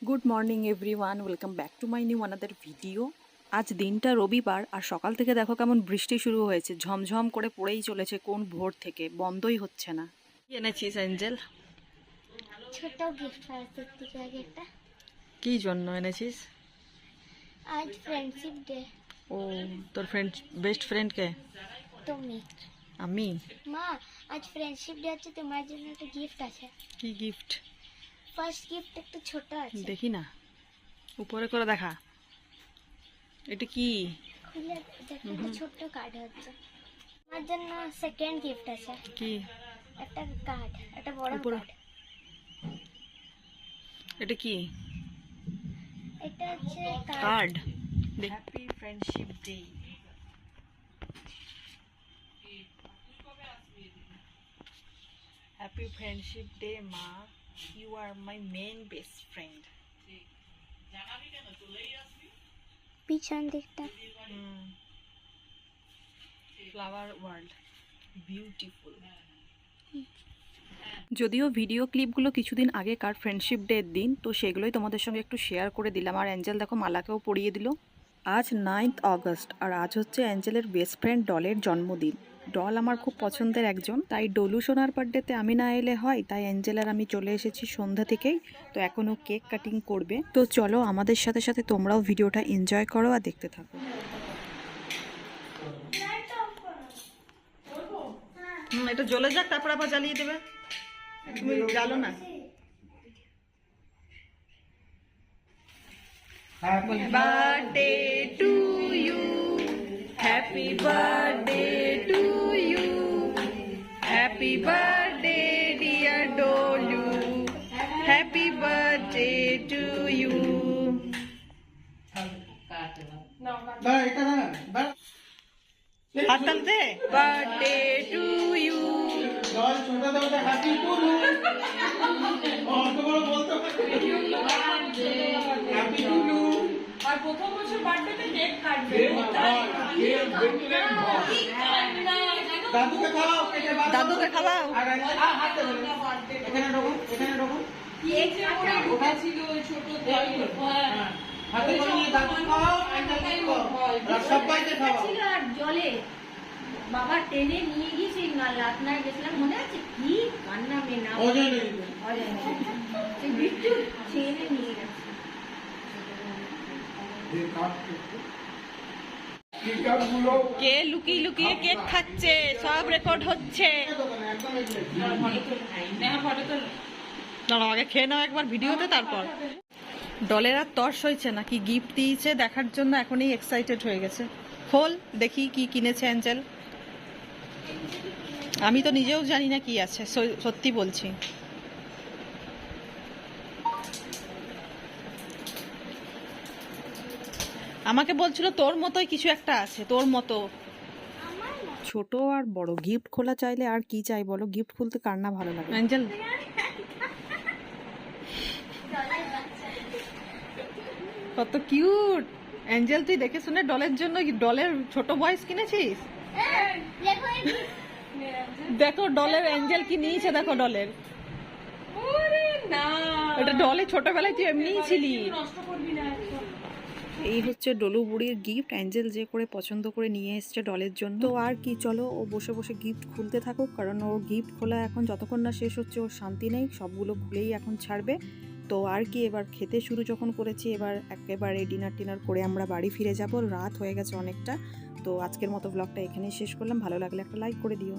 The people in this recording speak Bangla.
Good morning everyone, welcome back to my new another video. আজ দিনটা রবিবার আর সকাল থেকে দেখো কেমন বৃষ্টি শুরু হয়েছে, ঝমঝম করে পড়েই চলেছে কোন ভোর থেকে, বন্ধই হচ্ছে না। কি এনেছিস অ্যাঞ্জেল? ছোট গিফট আছে থেকে আগে একটা। কি জন্য এনেছিস? আজ ফ্রেন্ডশিপ ডে। ও, তোর ফ্রেন্ড, বেস্ট ফ্রেন্ড কে? তুমি। আমি? মা, আজ ফ্রেন্ডশিপ ডে আছে, তোমার জন্য একটা গিফট আছে। কি গিফট? ফার্স্ট গিফট একটা ছোট আছে। দেখি না, উপরে করে দেখা। এটা কি? খুলে দেখো, একটা ছোট্ট কার্ড আছে। আমার জন্য সেকেন্ড গিফট আছে। কি? একটা কার্ড, একটা বড় উপরে। কার্ড। এটা কি? এটা হচ্ছে card. Happy friendship day. Happy friendship day মা, you are my main best friend. পিছন দিকটা। Flower world, beautiful. যদিও ভিডিও ক্লিপগুলো কিছুদিন আগেকার ফ্রেন্ডশিপ ডের দিন, তো সেগুলোই তোমাদের সঙ্গে একটু শেয়ার করে দিলাম। আর অ্যাঞ্জেল দেখো মালাকেও পরিয়ে দিল। আজ 9th অগস্ট, আর আজ হচ্ছে অ্যাঞ্জেলের বেস্ট ফ্রেন্ড ডলের জন্মদিন। ডল আমার খুব পছন্দের একজন, তাই ডলু সোনার বার্থডেতে আমি না এলে হয়, তাই অ্যাঞ্জেল আর আমি চলে এসেছি সন্ধ্যা থেকেই। তো এখনও কেক কাটিং করবে, তো চলো আমাদের সাথে সাথে তোমরাও ভিডিওটা এনজয় করো আর দেখতে থাকো। এটা জ্বলে যাক, তারপর আবার জ্বালিয়ে দেবে। তুমি জ্বালো না। Happy birthday to you, happy birthday to you, happy birthday dear Dolu, happy birthday to you. হাত তালতে birthday to you. হ্যাপি টুলু অত বড় বলতে হ্যাপি টুলু। আর প্রথম বছর বার্থডেতে কেক কাটবে। দাদুকে খাওয়াও, কেটে বাদ দাও। দাদুকে খাওয়াও। আর হাতে ধরো, এখানে ঢোকো, এখানে ঢোকো। কেক যে ওরা ঢুকেছিল ওই ছোট হ্যাঁ, হাতে করে নিয়ে দাদু খাওয়াও, আঙ্কেলকে খাওয়াও, আর সবাইকে খাওয়াও। ছিল আর জলে বাবা টেনে নিয়ে গিয়েছি লাতনায় গেছিলাম, মনে আছে কি কান্না মেয়ে না ওজনে দিবে। সেই বিট্টু ছেড়ে নিয়ে গেছে। কে লুকিয়ে লুকিয়ে কেক খাচ্ছে, সব রেকর্ড হচ্ছে। দাঁড়াও, আগে খেয়ে নাও একবার ভিডিওতে, তারপর। ডলের আর তর্স হয়েছে না, কি গিফট দিয়েছে দেখার জন্য এখনই এক্সাইটেড হয়ে গেছে। খোল দেখি কি কিনেছে অ্যাঞ্জেল। আমি তো নিজেও জানি না কি আছে, সত্যি বলছি। আমাকে বলছিল তোর মতোই কিছু একটা আছে, তোর মতো। ছোট আর বড় গিফট খোলা চাইলে আর কি চাই বলো, গিফট খুলতে কার না ভালো লাগে। অ্যাঞ্জেল কত কিউট। অ্যাঞ্জেল তুই দেখে শুনে ডলের জন্য ডলের ছোট বয়স কিনেছিস? দেখো ডলের অ্যাঞ্জেল কি নিয়েছে, দেখো ডলের। না এটা ডলে ছোটবেলায় তুই এমনিই ছিলি। নষ্ট করবি না। এই হচ্ছে ডলু বুড়ির গিফট, অ্যাঞ্জেল যে করে পছন্দ করে নিয়ে এসছে ডলের জন্য। তো আর কি, চলো ও বসে বসে গিফট খুলতে থাকুক, কারণ ওর গিফট খোলা এখন যতক্ষণ না শেষ হচ্ছে ওর শান্তি নেই, সবগুলো খুলেই এখন ছাড়বে। তো আর কি, এবার খেতে শুরু যখন করেছি, এবার একেবারে ডিনার টিনার করে আমরা বাড়ি ফিরে যাব, রাত হয়ে গেছে অনেকটা। তো আজকের মতো ব্লগটা এখানেই শেষ করলাম, ভালো লাগলে একটা লাইক করে দিও।